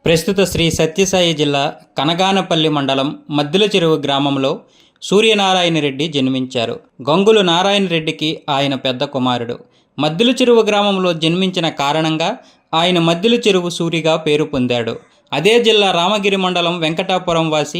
ప్రస్తుత శ్రీ సత్యసాయి జిల్లా కనగానపల్లి మండలం మద్దిల చెరువు గ్రామంలో సూర్యనారాయణ రెడ్డి జన్మించారు. గంగులు నారాయణ రెడ్డికి ఆయన పెద్ద కుమారుడు. మద్దిల చెరువు గ్రామంలో జన్మించిన కారణంగా ఆయన మద్దిల చెరువు సూరిగా పేరు పొందాడు. అదే జిల్లా రామగిరి మండలం వెంకటాపురం వాసి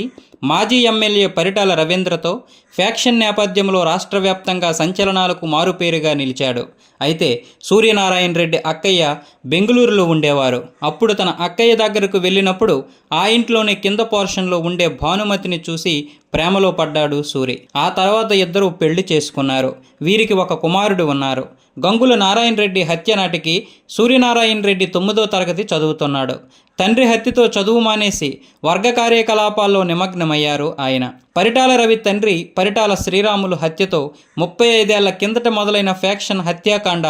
మాజీ ఎమ్మెల్యే పరిటాల రవీంద్రతో ఫ్యాక్షన్ నేపథ్యంలో రాష్ట్ర వ్యాప్తంగా సంచలనాలకు మారుపేరుగా నిలిచాడు. అయితే సూర్యనారాయణ రెడ్డి అక్కయ్య బెంగళూరులో ఉండేవారు. అప్పుడు తన అక్కయ్య దగ్గరకు వెళ్ళినప్పుడు ఆ ఇంట్లోనే కింద పోర్షన్లో ఉండే భానుమతిని చూసి ప్రేమలో పడ్డాడు సూరి. ఆ తర్వాత ఇద్దరూ పెళ్లి చేసుకున్నారు. వీరికి ఒక కుమారుడు ఉన్నారు. గంగుల నారాయణ రెడ్డి హత్య నాటికి సూర్యనారాయణ రెడ్డి 9వ తరగతి చదువుతున్నాడు. తండ్రి హత్యతో చదువు మానేసి వర్గ కార్యకలాపాల్లో నిమగ్నమయ్యారు ఆయన. పరిటాల రవి తండ్రి పరిటాల శ్రీరాములు హత్యతో 35 ఏళ్ల కిందట మొదలైన ఫ్యాక్షన్ హత్యాకాండ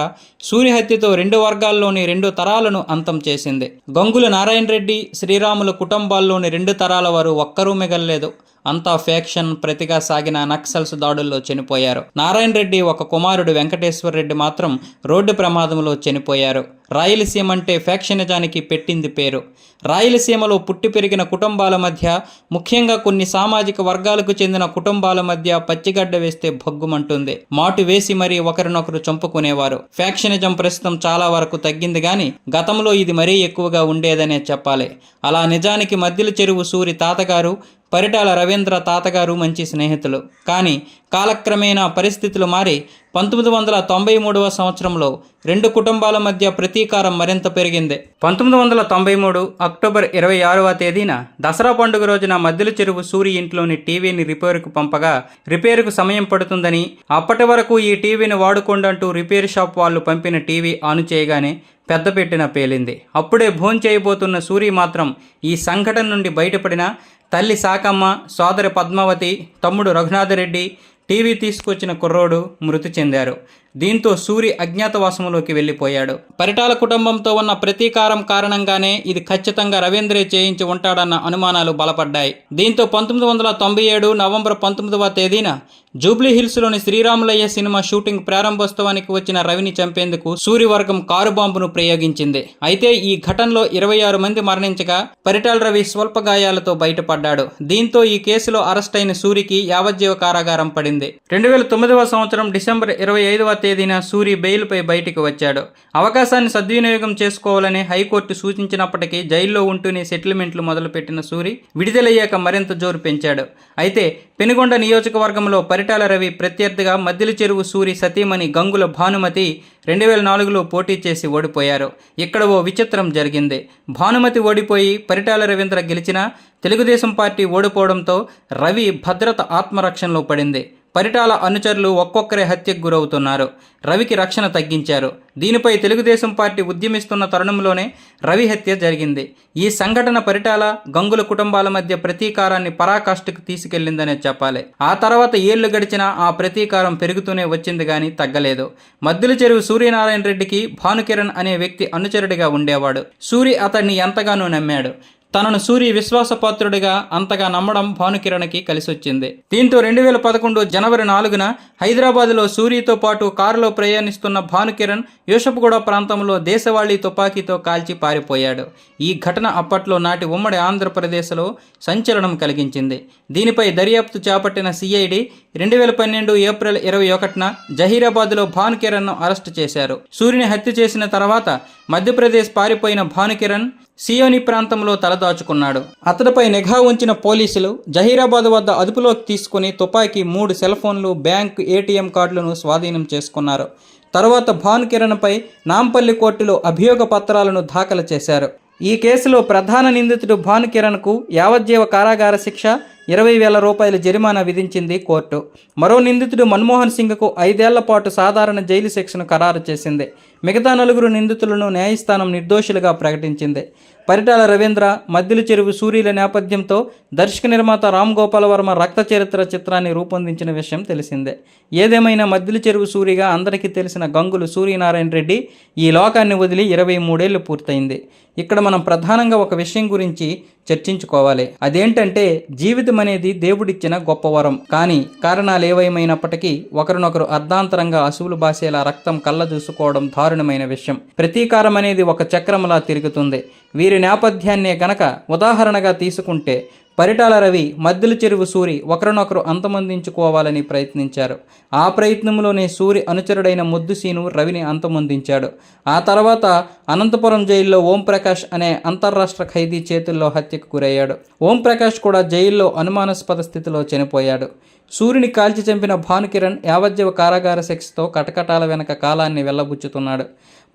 సూర్య హత్యతో 2 వర్గాల్లోని 2 తరాలను అంతం చేసింది. గంగుల నారాయణ రెడ్డి శ్రీరాముల కుటుంబాల్లోని 2 తరాల వారు ఒక్కరూ మిగల్లేదు. అంతా ఫ్యాక్షన్ ప్రతిగా సాగిన నక్సల్స్ దాడుల్లో చనిపోయారు. నారాయణ రెడ్డి ఒక కుమారుడు వెంకటేశ్వర రెడ్డి మాత్రం రోడ్డు ప్రమాదంలో చనిపోయారు. రాయలసీమ అంటే ఫ్యాక్షనిజానికి పెట్టింది పేరు. రాయలసీమలో పుట్టి పెరిగిన కుటుంబాల మధ్య, ముఖ్యంగా కొన్ని సామాజిక వర్గాలకు చెందిన కుటుంబాల మధ్య పచ్చిగడ్డ వేస్తే భగ్గుమంటుంది. మాటు వేసి మరీ ఒకరినొకరు చంపుకునేవారు. ఫ్యాక్షనిజం ప్రస్తుతం చాలా వరకు తగ్గింది కానీ గతంలో ఇది మరీ ఎక్కువగా ఉండేదనే చెప్పాలి. అలా నిజానికి మద్దిల చెరువు సూరి తాతగారు పరిటాల రవీంద్ర తాతగారు మంచి స్నేహితులు. కానీ కాలక్రమేణా పరిస్థితులు మారి 1993వ సంవత్సరంలో 2 కుటుంబాల మధ్య ప్రతీకారం మరింత పెరిగింది. 1993 అక్టోబర్ 26వ తేదీన దసరా పండుగ రోజున మద్దిల చెరువు సూరి ఇంట్లోని టీవీని రిపేరుకు పంపగా రిపేరుకు సమయం పడుతుందని, అప్పటి వరకు ఈ టీవీని వాడుకోండంటూ రిపేర్ షాప్ వాళ్ళు పంపిన టీవీ ఆను చేయగానే పెద్దపెట్టిన పేలింది. అప్పుడే భోంచేయబోతున్న సూరి మాత్రం ఈ సంఘటన నుండి బయటపడిన తల్లి సాకమ్మ, సోదరి పద్మావతి, తమ్ముడు రఘునాథరెడ్డి, టీవీ తీసుకొచ్చిన కుర్రోడు మృతి చెందారు. దీంతో సూరి అజ్ఞాతవాసంలోకి వెళ్ళిపోయాడు. పరిటాల కుటుంబంతో ఉన్న ప్రతీకారం కారణంగానే ఇది ఖచ్చితంగా రవీంద్రే చేయించి ఉంటాడన్న అనుమానాలు బలపడ్డాయి. దీంతో 1997 నవంబర్ 19వ తేదీన జూబ్లీ హిల్స్లోని శ్రీరాములయ్య సినిమా షూటింగ్ ప్రారంభోత్సవానికి వచ్చిన రవిని చంపేందుకు సూరి వర్గం కారు బాంబును ప్రయోగించింది. అయితే ఈ ఘటనలో 26 మంది మరణించగా పరిటాల రవి స్వల్ప గాయాలతో బయటపడ్డాడు. దీంతో ఈ కేసులో అరెస్ట్ అయిన సూరికి యావజ్జీవ కారాగారం పడింది. 2009వ సంవత్సరం డిసెంబర్ 25వ తేదీన సూరి బెయిల్పై బయటికి వచ్చాడు. అవకాశాన్ని సద్వినియోగం చేసుకోవాలని హైకోర్టు సూచించినప్పటికీ జైల్లో ఉంటూనే సెటిల్మెంట్లు మొదలుపెట్టిన సూరి విడుదలయ్యాక మరింత జోరు పెంచాడు. అయితే పెనుగొండ నియోజకవర్గంలో పరిటాల రవి ప్రత్యర్థిగా మద్దిల చెరువు సూరి సతీమణి గంగుల భానుమతి 2004లో పోటీ చేసి ఓడిపోయారు. ఇక్కడ ఓ విచిత్రం జరిగింది. భానుమతి ఓడిపోయి పరిటాల రవీంద్ర గెలిచినా తెలుగుదేశం పార్టీ ఓడిపోవడంతో రవి భద్రత ఆత్మరక్షణలో పడింది. పరిటాల అనుచరులు ఒక్కొక్కరే హత్యకు గురవుతున్నారు. రవికి రక్షణ తగ్గించారు. దీనిపై తెలుగుదేశం పార్టీ ఉద్యమిస్తున్న తరుణంలోనే రవి హత్య జరిగింది. ఈ సంఘటన పరిటాల, గంగుల కుటుంబాల మధ్య ప్రతీకారాన్ని పరాకాష్ఠకు తీసుకెళ్లిందనే చెప్పాలి. ఆ తర్వాత ఏళ్లు గడిచినా ఆ ప్రతీకారం పెరుగుతూనే వచ్చింది కానీ తగ్గలేదు. మద్దిల చెరువు సూర్యనారాయణ రెడ్డికి భానుకిరణ్ అనే వ్యక్తి అనుచరుడిగా ఉండేవాడు. సూరి అతన్ని ఎంతగానో నమ్మాడు. తనను సూరి విశ్వాసపాత్రుడిగా అంతగా నమ్మడం భానుకిరణ్కి కలిసొచ్చింది. దీంతో 2011 జనవరి 4న హైదరాబాద్లో సూరితో పాటు కారులో ప్రయాణిస్తున్న భానుకిరణ్ యూసఫ్గూడ ప్రాంతంలో దేశవాళీ తుపాకీతో కాల్చి పారిపోయాడు. ఈ ఘటన అప్పట్లో నాటి ఉమ్మడి ఆంధ్రప్రదేశ్లో సంచలనం కలిగించింది. దీనిపై దర్యాప్తు చేపట్టిన సిఐడి 2012 ఏప్రిల్ 21న జహీరాబాద్లో భానుకిరణ్ను అరెస్టు చేశారు. సూరిని హత్య చేసిన తర్వాత మధ్యప్రదేశ్ పారిపోయిన భానుకిరణ్ సియోని ప్రాంతంలో తలదాచుకున్నాడు. అతడిపై నిఘా ఉంచిన పోలీసులు జహీరాబాద్ వద్ద అదుపులోకి తీసుకుని తుపాకీ, 3 సెల్ ఫోన్లు, బ్యాంకు ఏటీఎం కార్డులను స్వాధీనం చేసుకున్నారు. తరువాత భానుకిరణ్పై నాంపల్లి కోర్టులో అభియోగ పత్రాలను దాఖలు చేశారు. ఈ కేసులో ప్రధాన నిందితుడు భానుకిరణ్కు యావజ్జీవ కారాగార శిక్ష, 20,000 రూపాయల జరిమానా విధించింది కోర్టు. మరో నిందితుడు మన్మోహన్ సింగ్కు 5 ఏళ్ల పాటు సాధారణ జైలు శిక్షను ఖరారు చేసింది. మిగతా 4 నిందితులను న్యాయస్థానం నిర్దోషులుగా ప్రకటించింది. పరిటాల రవీంద్ర, మద్దిల చెరువు సూరిల నేపథ్యంతో దర్శక నిర్మాత రామ్ గోపాల్ వర్మ రక్త చరిత్ర చిత్రాన్ని రూపొందించిన విషయం తెలిసిందే. ఏదేమైనా మద్దిల చెరువు సూరిగా అందరికీ తెలిసిన గంగులు సూర్యనారాయణ రెడ్డి ఈ లోకాన్ని వదిలి 23 ఏళ్లు పూర్తయింది. ఇక్కడ మనం ప్రధానంగా ఒక విషయం గురించి చర్చించుకోవాలి. అదేంటంటే జీవితం అనేది దేవుడిచ్చిన గొప్ప వరం. కానీ కారణాలు ఏవైమైనప్పటికీ ఒకరినొకరు అర్ధాంతరంగా అసువులు బాసేలా రక్తం కళ్ళ చూసుకోవడం దారుణమైన విషయం. ప్రతీకారం అనేది ఒక చక్రంలా తిరుగుతుంది. వీరి నేపథ్యాన్నే గనక ఉదాహరణగా తీసుకుంటే పరిటాల రవి, మద్దిల చెరువు సూరి ఒకరినొకరు అంతమొందించుకోవాలని ప్రయత్నించారు. ఆ ప్రయత్నంలోనే సూరి అనుచరుడైన ముద్దుసీను రవిని అంతమొందించాడు. ఆ తర్వాత అనంతపురం జైల్లో ఓంప్రకాష్ అనే అంతర్రాష్ట్ర ఖైదీ చేతుల్లో హత్యకు గురయ్యాడు. ఓంప్రకాష్ కూడా జైల్లో అనుమానాస్పద స్థితిలో చనిపోయాడు. సూరిని కాల్చి చంపిన భానుకిరణ్ యావజ్జీవ కారాగార శిక్షతో కటకటాల వెనక కాలాన్ని వెళ్లబుచ్చుతున్నాడు.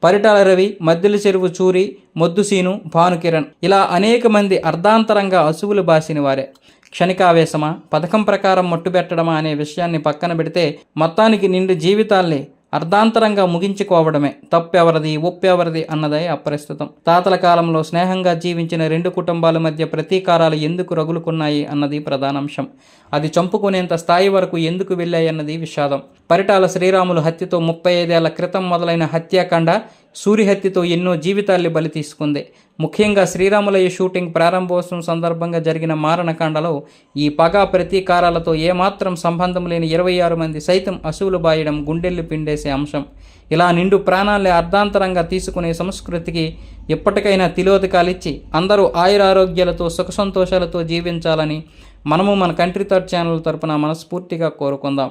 పరిటాల రవి, మద్దిల చెరువు సూరి, మొద్దుసీను, భానుకిరణ్ ఇలా అనేక మంది అర్ధాంతరంగా అసువులు బాసిన వారే. క్షణికావేశమా, పథకం ప్రకారం మట్టుబెట్టడమా అనే విషయాన్ని పక్కన పెడితే మొత్తానికి నిండు జీవితాల్ని అర్ధాంతరంగా ముగించుకోవడమే తప్పెవరది, ఒప్పెవరది అన్నదే అప్రస్తుతం. తాతల కాలంలో స్నేహంగా జీవించిన రెండు కుటుంబాల మధ్య ప్రతీకారాలు ఎందుకు రగులుకున్నాయి అన్నది ప్రధానాంశం. అది చంపుకునేంత స్థాయి వరకు ఎందుకు వెళ్ళాయన్నది విషాదం. పరిటాల శ్రీరాములు హత్యతో 35 ఏళ్ల క్రితం మొదలైన హత్యాకాండ సూరి హత్యతో ఎన్నో జీవితాల్ని బలి తీసుకుంది. ముఖ్యంగా శ్రీరాములయ్య షూటింగ్ ప్రారంభోత్సవం సందర్భంగా జరిగిన మారణకాండలో ఈ పగా ప్రతీకారాలతో ఏమాత్రం సంబంధం లేని 26 మంది సైతం అసువులు బాయడం గుండెల్ని పిండేసే అంశం. ఇలా నిండు ప్రాణాల్ని అర్ధాంతరంగా తీసుకునే సంస్కృతికి ఎప్పటికైనా తిలోదకాలిచ్చి అందరూ ఆయురారోగ్యాలతో సుఖ సంతోషాలతో జీవించాలని మనము మన కంట్రీ థాట్ ఛానల్ తరపున మనస్ఫూర్తిగా కోరుకుందాం.